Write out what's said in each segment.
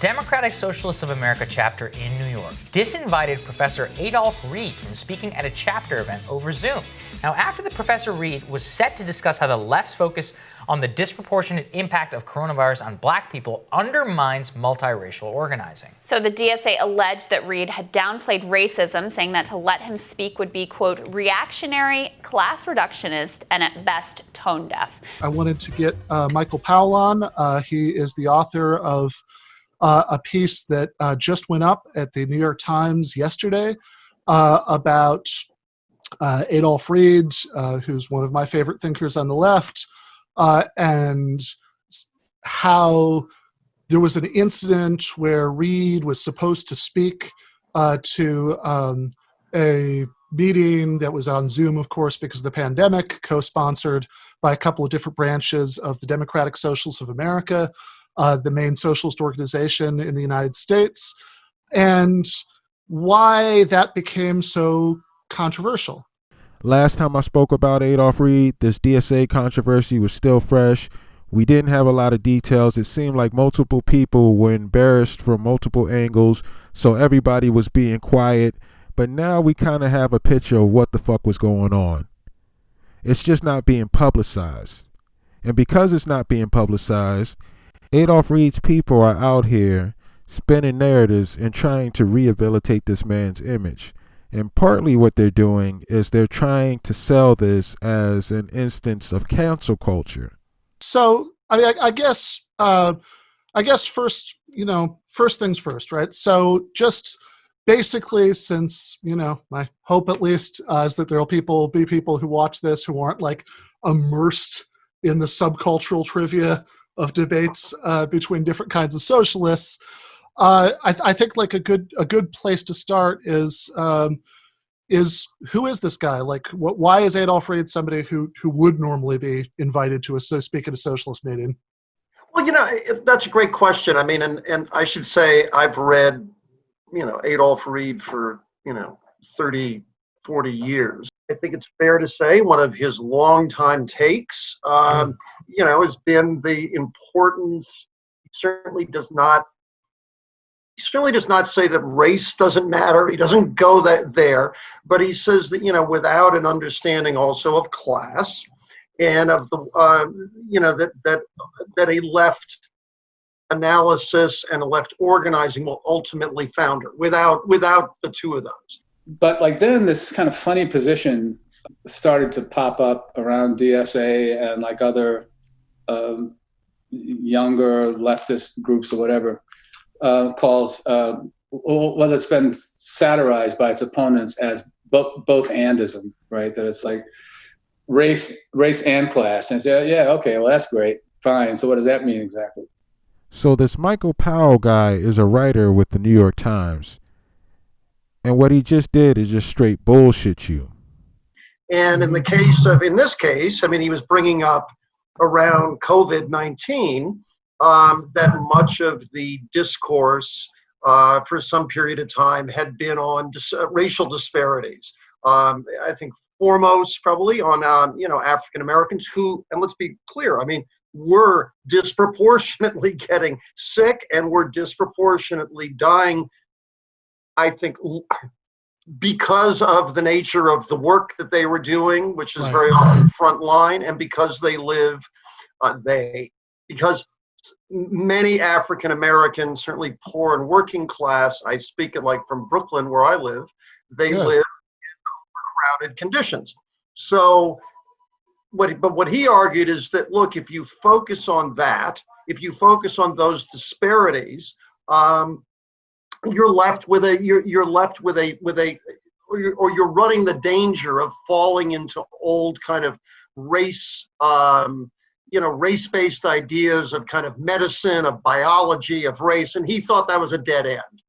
Democratic Socialists of America chapter in New York disinvited Professor Adolph Reed from speaking at a chapter event over Zoom. Now, after the Professor Reed was set to discuss how the left's focus on the disproportionate impact of coronavirus on black people undermines multiracial organizing. So the DSA alleged that Reed had downplayed racism, saying that to let him speak would be, quote, reactionary, class reductionist, and at best tone deaf. I wanted to get Michael Powell on. He is the author of a piece that just went up at the New York Times yesterday about Adolph Reed, who's one of my favorite thinkers on the left, and how there was an incident where Reed was supposed to speak to a meeting that was on Zoom, of course, because of the pandemic, co-sponsored by a couple of different branches of the Democratic Socialists of America, the main socialist organization in the United States, and why that became so controversial. Last time I spoke about Adolph Reed, this DSA controversy was still fresh. We didn't have a lot of details. It seemed like multiple people were embarrassed from multiple angles, so everybody was being quiet. But now we kind of have a picture of what the fuck was going on. It's just not being publicized. And because it's not being publicized, Adolph Reed's people are out here spinning narratives and trying to rehabilitate this man's image. And partly what they're doing is they're trying to sell this as an instance of cancel culture. So, I mean, I guess first things first, right? So just basically, since, my hope at least is that there will be people who watch this who aren't like immersed in the subcultural trivia of debates between different kinds of socialists. I think like a good place to start is who is this guy? Like, why is Adolph Reed somebody who would normally be invited to speak at a socialist meeting? Well, that's a great question. I mean, and I should say I've read, Adolph Reed for 30, 40 years. I think it's fair to say one of his longtime takes, has been the importance. He certainly does not say that race doesn't matter. He doesn't go there, but he says that, without an understanding also of class and of the, that a left analysis and a left organizing will ultimately founder without the two of those. But like then this kind of funny position started to pop up around DSA and like other younger leftist groups or whatever, calls it's been satirized by its opponents as both andism, right? That it's like race and class. And say, yeah, okay, well that's great, fine. So what does that mean exactly? So this Michael Powell guy is a writer with the New York Times. And what he just did is just straight bullshit you. And in this case, I mean, he was bringing up around COVID-19 that much of the discourse for some period of time had been on racial disparities. I think foremost probably on, African Americans who, and let's be clear, I mean, were disproportionately getting sick and were disproportionately dying, I think, because of the nature of the work that they were doing, which is very often frontline, and because they live, because many African Americans, certainly poor and working class, I speak it like from Brooklyn where I live, they live in overcrowded conditions. So, what he argued is that, look, if you focus on that, if you focus on those disparities, you're running the danger of falling into old kind of race, race-based ideas of kind of medicine, of biology, of race, and he thought that was a dead end.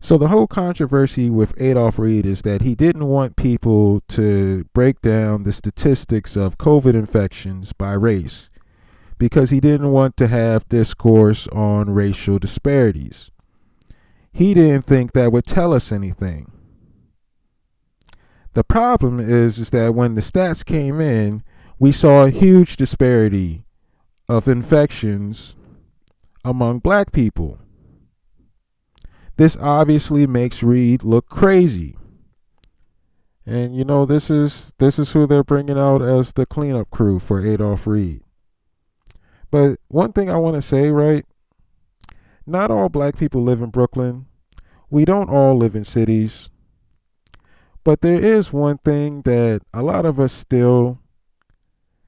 So the whole controversy with Adolph Reed is that he didn't want people to break down the statistics of COVID infections by race because he didn't want to have discourse on racial disparities. He didn't think that would tell us anything. The problem is that when the stats came in, we saw a huge disparity of infections among black people. This obviously makes Reed look crazy. And you know, this is who they're bringing out as the cleanup crew for Adolph Reed. But one thing I want to say, right? Not all black people live in Brooklyn. We don't all live in cities. But there is one thing that a lot of us still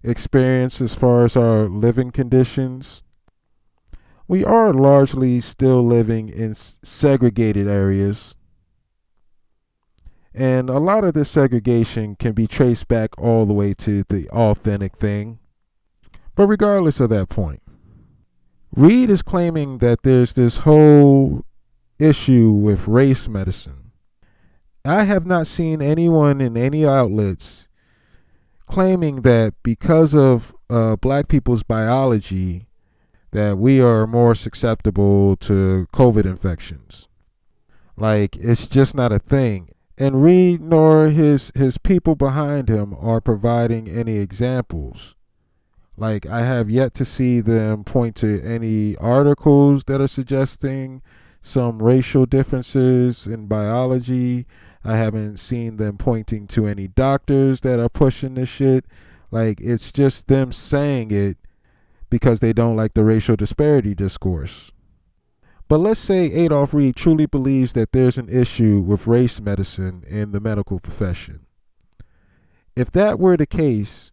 experience as far as our living conditions. We are largely still living in segregated areas. And a lot of this segregation can be traced back all the way to the authentic thing. But regardless of that point, Reed is claiming that there's this whole issue with race medicine. I have not seen anyone in any outlets claiming that because of black people's biology that we are more susceptible to COVID infections. Like, it's just not a thing. And Reed nor his people behind him are providing any examples. Like, I have yet to see them point to any articles that are suggesting some racial differences in biology. I haven't seen them pointing to any doctors that are pushing this shit. Like, it's just them saying it because they don't like the racial disparity discourse. But let's say Adolph Reed truly believes that there's an issue with race medicine in the medical profession. If that were the case,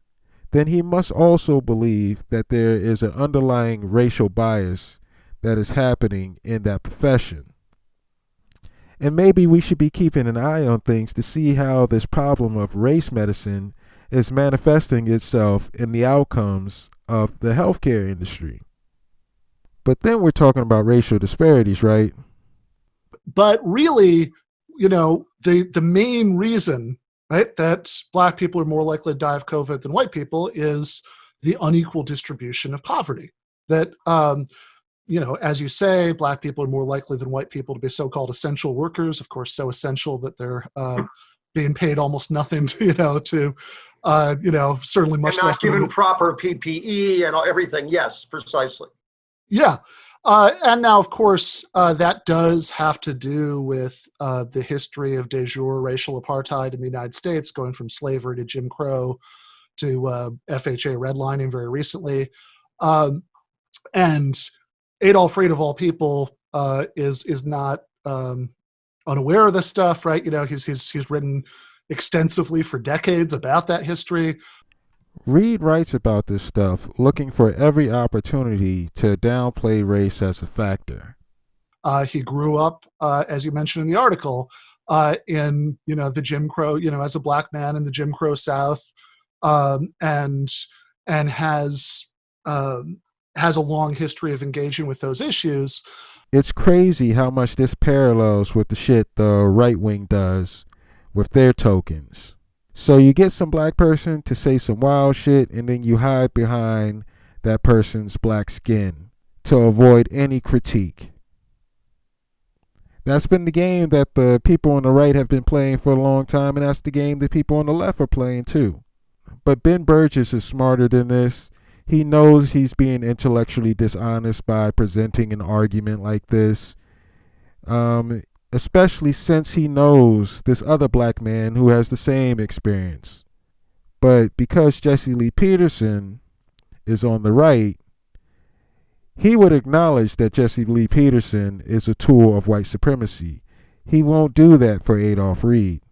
then he must also believe that there is an underlying racial bias that is happening in that profession. And maybe we should be keeping an eye on things to see how this problem of race medicine is manifesting itself in the outcomes of the healthcare industry. But then we're talking about racial disparities, right? But really, you know, the main reason, right, that black people are more likely to die of COVID than white people is the unequal distribution of poverty. That, you know, as you say, black people are more likely than white people to be so-called essential workers, of course, so essential that they're being paid almost nothing to, certainly much and not less than given proper PPE and everything. Yes, precisely. Yeah. And now, of course, that does have to do with the history of de jure racial apartheid in the United States, going from slavery to Jim Crow to FHA redlining very recently. And Adolph Reed, of all people, is not unaware of this stuff, right? You know, he's written extensively for decades about that history. Reed writes about this stuff looking for every opportunity to downplay race as a factor. He grew up, as you mentioned in the article, in the Jim Crow, as a black man in the Jim Crow South, and has a long history of engaging with those issues. It's crazy how much this parallels with the shit the right wing does with their tokens. So you get some black person to say some wild shit, and then you hide behind that person's black skin to avoid any critique. That's been the game that the people on the right have been playing for a long time, and that's the game that people on the left are playing too. But Ben Burgis is smarter than this. He knows he's being intellectually dishonest by presenting an argument like this. Especially since he knows this other black man who has the same experience. But because Jesse Lee Peterson is on the right, he would acknowledge that Jesse Lee Peterson is a tool of white supremacy. He won't do that for Adolph Reed.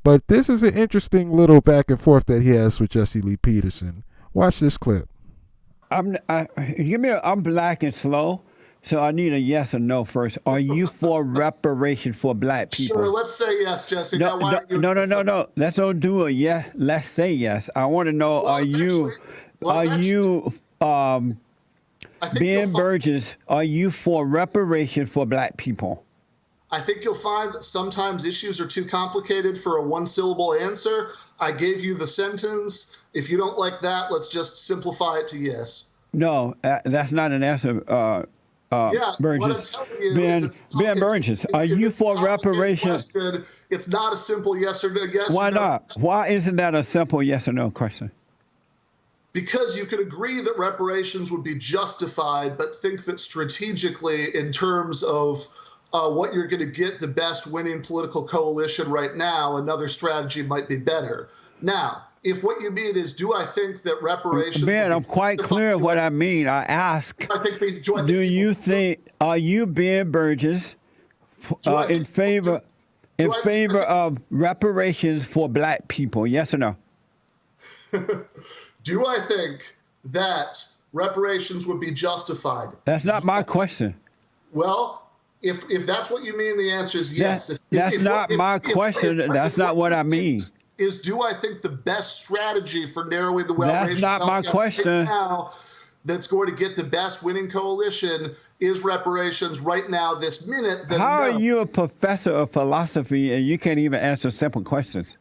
But this is an interesting little back and forth that he has with Jesse Lee Peterson. Watch this clip. I'm black and slow. So I need a yes or no first. Are you for reparation for black people? Sure, let's say yes, Jesse. No. Let's don't do a yes. Let's say yes. I want to know, Ben Burgis, are you for reparation for black people? I think you'll find that sometimes issues are too complicated for a one-syllable answer. I gave you the sentence. If you don't like that, let's just simplify it to yes. No, that's not an answer. Burgis. Ben Burgis, are you for reparations? It's not a simple yes or no. Yes. Why or no. not? Why isn't that a simple yes or no question? Because you could agree that reparations would be justified, but think that strategically, in terms of what you're going to get the best winning political coalition right now, another strategy might be better. Now, if what you mean is, do I think that reparations... Ben, I'm quite clear what I mean. I ask, do you think, are you, Ben Burgis, in favor of reparations for black people? Yes or no? Do I think that reparations would be justified? That's not my question. Well, if that's what you mean, the answer is yes. That's not my question. That's not what I mean. Is do I think the best strategy for narrowing the That's not my question. Right now that's going to get the best winning coalition is reparations right now, this minute? Then How no. are you a professor of philosophy and you can't even answer simple questions?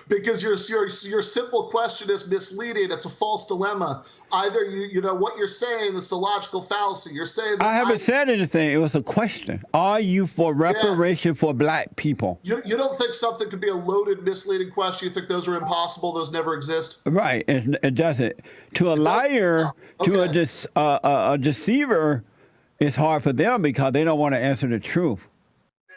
Because your simple question is misleading. It's a false dilemma. Either you know what you're saying is a logical fallacy. You're saying that I haven't said anything. It was a question. Are you for reparation for black people? You don't think something could be a loaded, misleading question? You think those are impossible? Those never exist? Right. It doesn't. To a liar, to a deceiver, it's hard for them because they don't want to answer the truth.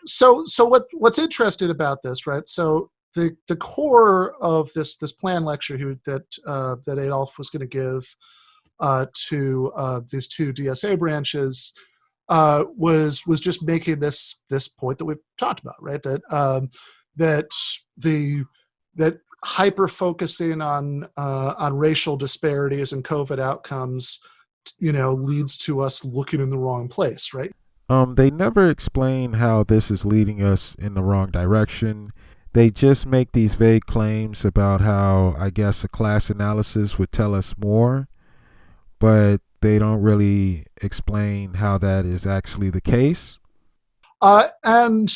So what's interesting about this, right? So the core of this plan lecture that Adolph was going to give to these two DSA branches was just making this point that we've talked about, right? That hyper focusing on racial disparities and COVID outcomes, leads to us looking in the wrong place, right? They never explain how this is leading us in the wrong direction. They just make these vague claims about how, I guess, a class analysis would tell us more, but they don't really explain how that is actually the case. And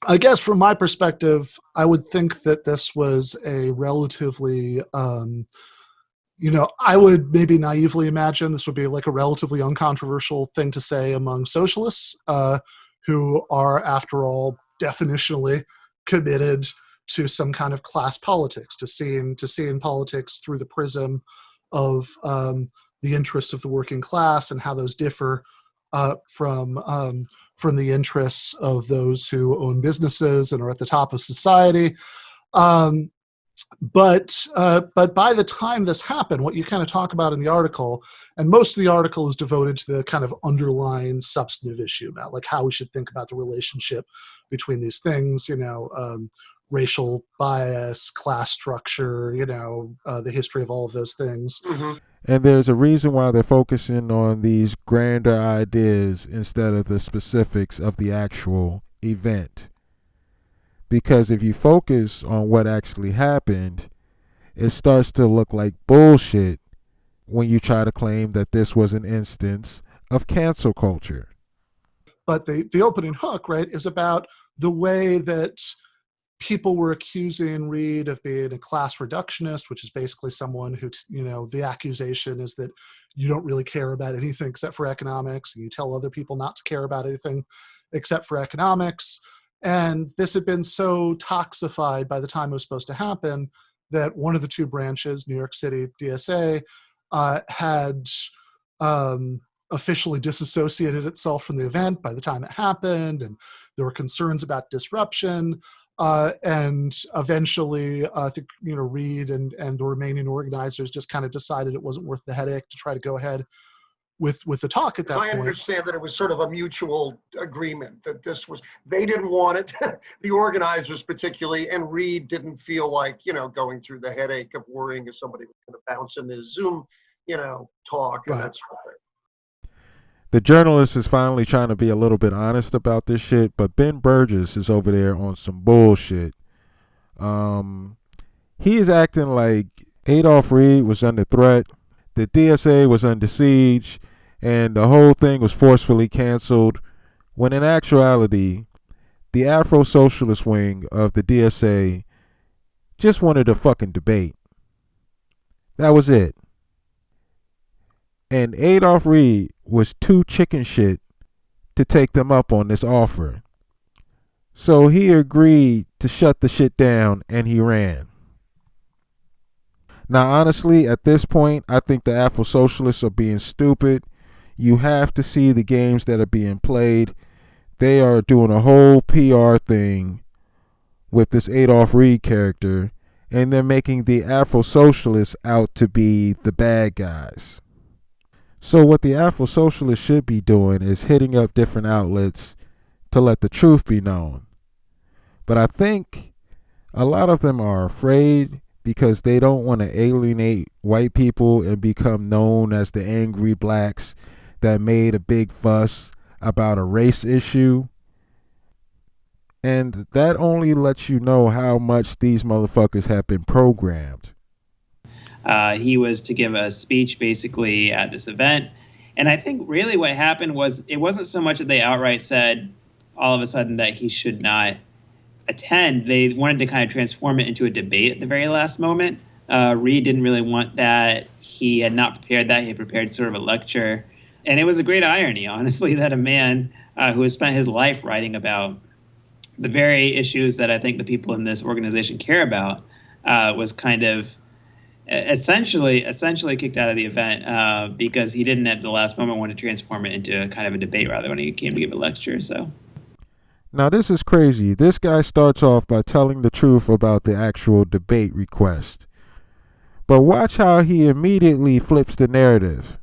I guess from my perspective, I would think that this was a relatively, I would maybe naively imagine this would be like a relatively uncontroversial thing to say among socialists who are, after all, definitionally committed to some kind of class politics, to seeing politics through the prism of the interests of the working class and how those differ from the interests of those who own businesses and are at the top of society. But by the time this happened, what you kind of talk about in the article, and most of the article is devoted to the kind of underlying substantive issue about like how we should think about the relationship between these things, racial bias, class structure, the history of all of those things. Mm-hmm. And there's a reason why they're focusing on these grander ideas instead of the specifics of the actual event. Because if you focus on what actually happened, it starts to look like bullshit when you try to claim that this was an instance of cancel culture. But the opening hook, right, is about the way that people were accusing Reed of being a class reductionist, which is basically someone who, the accusation is that you don't really care about anything except for economics, and you tell other people not to care about anything except for economics. And this had been so toxified by the time it was supposed to happen that one of the two branches, New York City DSA, had officially disassociated itself from the event by the time it happened, and there were concerns about disruption. And eventually, I think Reed and the remaining organizers just kind of decided it wasn't worth the headache to try to go ahead with the talk at that point. I understand that it was sort of a mutual agreement that this was, they didn't want it, the organizers particularly, and Reed didn't feel like, going through the headache of worrying if somebody was going to bounce into his Zoom, talk and that sort of thing. The journalist is finally trying to be a little bit honest about this shit, but Ben Burgis is over there on some bullshit. He is acting like Adolph Reed was under threat, the DSA was under siege, and the whole thing was forcefully canceled, when in actuality, the Afro-Socialist wing of the DSA just wanted a fucking debate. That was it. And Adolph Reed was too chicken shit to take them up on this offer. So he agreed to shut the shit down and he ran. Now, honestly, at this point, I think the Afro-Socialists are being stupid. You have to see the games that are being played. they are doing a whole PR thing with this Adolph Reed character, and they're making the Afro-socialists out to be the bad guys. So what the Afro-socialists should be doing is hitting up different outlets to let the truth be known. But I think a lot of them are afraid because they don't want to alienate white people and become known as the angry blacks that made a big fuss about a race issue. And that only lets you know how much these motherfuckers have been programmed. He was to give a speech basically at this event. And I think really what happened was it wasn't so much that they outright said all of a sudden that he should not attend. They wanted to kind of transform it into a debate at the very last moment. Reed didn't really want that. He had not prepared that. He had prepared sort of a lecture. And it was a great irony, honestly, that a man who has spent his life writing about the very issues that I think the people in this organization care about was kind of essentially kicked out of the event because he didn't at the last moment want to transform it into kind of a debate rather when he came to give a lecture. So now this is crazy. This guy starts off by telling the truth about the actual debate request. But watch how he immediately flips the narrative.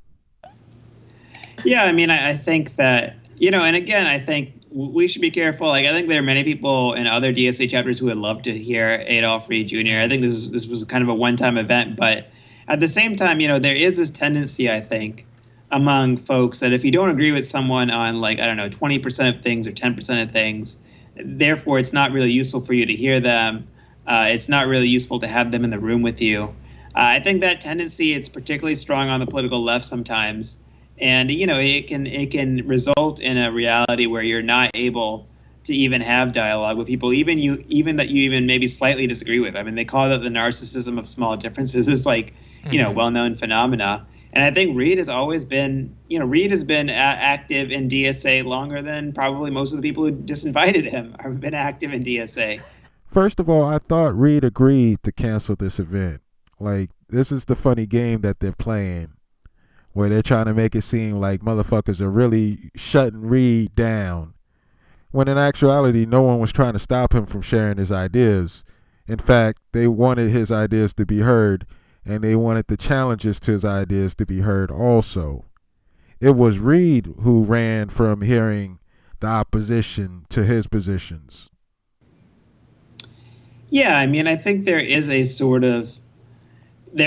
Yeah, I mean, I think that, and again, I think we should be careful. Like, I think there are many people in other DSA chapters who would love to hear Adolph Reed Jr. I think this was kind of a one-time event, but at the same time, there is this tendency, I think, among folks that if you don't agree with someone on 20% of things or 10% of things, therefore it's not really useful for you to hear them. It's not really useful to have them in the room with you. I think that tendency, it's particularly strong on the political left sometimes. And, it can result in a reality where you're not able to even have dialogue with people, even that you maybe slightly disagree with. I mean, they call it the narcissism of small differences. It's well-known phenomena. And I think Reed has always been, Reed has been active in DSA longer than probably most of the people who disinvited him have been active in DSA. First of all, I thought Reed agreed to cancel this event. Like, this is the funny game that they're playing, where they're trying to make it seem like motherfuckers are really shutting Reed down, when in actuality, no one was trying to stop him from sharing his ideas. In fact, they wanted his ideas to be heard, and they wanted the challenges to his ideas to be heard also. It was Reed who ran from hearing the opposition to his positions. Yeah, I mean, I think there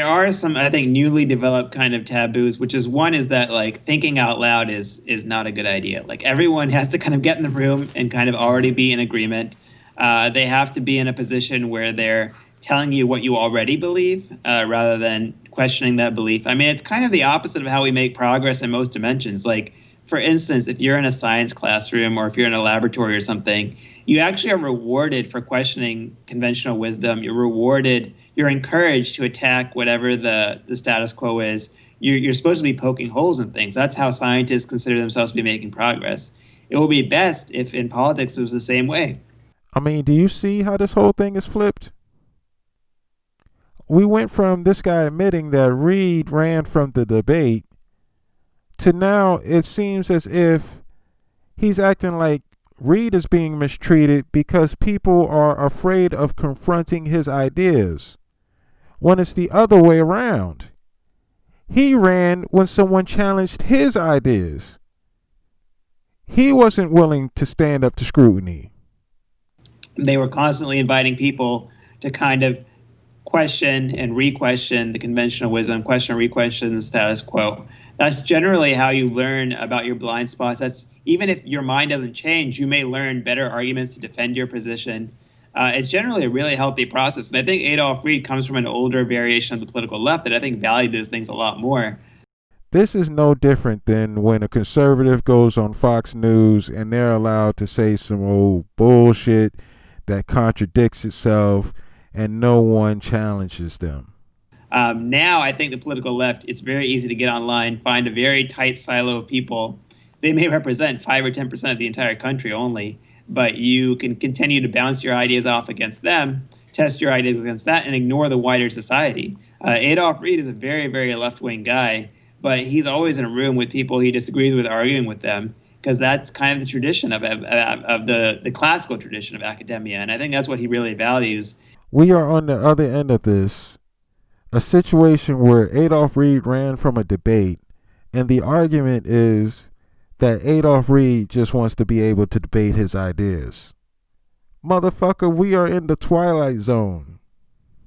are some, I think, newly developed kind of taboos, which is one is that thinking out loud is not a good idea. Like, everyone has to kind of get in the room and kind of already be in agreement. They have to be in a position where they're telling you what you already believe rather than questioning that belief. I mean, it's kind of the opposite of how we make progress in most dimensions. Like, for instance, if you're in a science classroom or if you're in a laboratory or something, you actually are rewarded for questioning conventional wisdom. You're encouraged to attack whatever the status quo is. You're supposed to be poking holes in things. That's how scientists consider themselves to be making progress. It would be best if in politics it was the same way. I mean, do you see how this whole thing is flipped? We went from this guy admitting that Reed ran from the debate to now it seems as if he's acting like Reed is being mistreated because people are afraid of confronting his ideas, when it's the other way around. He ran when someone challenged his ideas. He wasn't willing to stand up to scrutiny. They were constantly inviting people to kind of question and re-question the conventional wisdom, question and re-question the status quo. That's generally how you learn about your blind spots. That's even if your mind doesn't change, you may learn better arguments to defend your position. It's generally a really healthy process. And I think Adolph Reed comes from an older variation of the political left that I think valued those things a lot more. This is no different than when a conservative goes on Fox News and they're allowed to say some old bullshit that contradicts itself and no one challenges them. Now, I think the political left, it's very easy to get online, find a very tight silo of people. They may represent 5 or 10% of the entire country only, but you can continue to bounce your ideas off against them, test your ideas against that, and ignore the wider society. Adolph Reed is a very, very left-wing guy, but he's always in a room with people he disagrees with, arguing with them. because that's kind of the tradition of the classical tradition of academia, and I think that's what he really values. We are on the other end of this, a situation where Adolph Reed ran from a debate, and the argument is that Adolph Reed just wants to be able to debate his ideas. Motherfucker, we are in the Twilight Zone.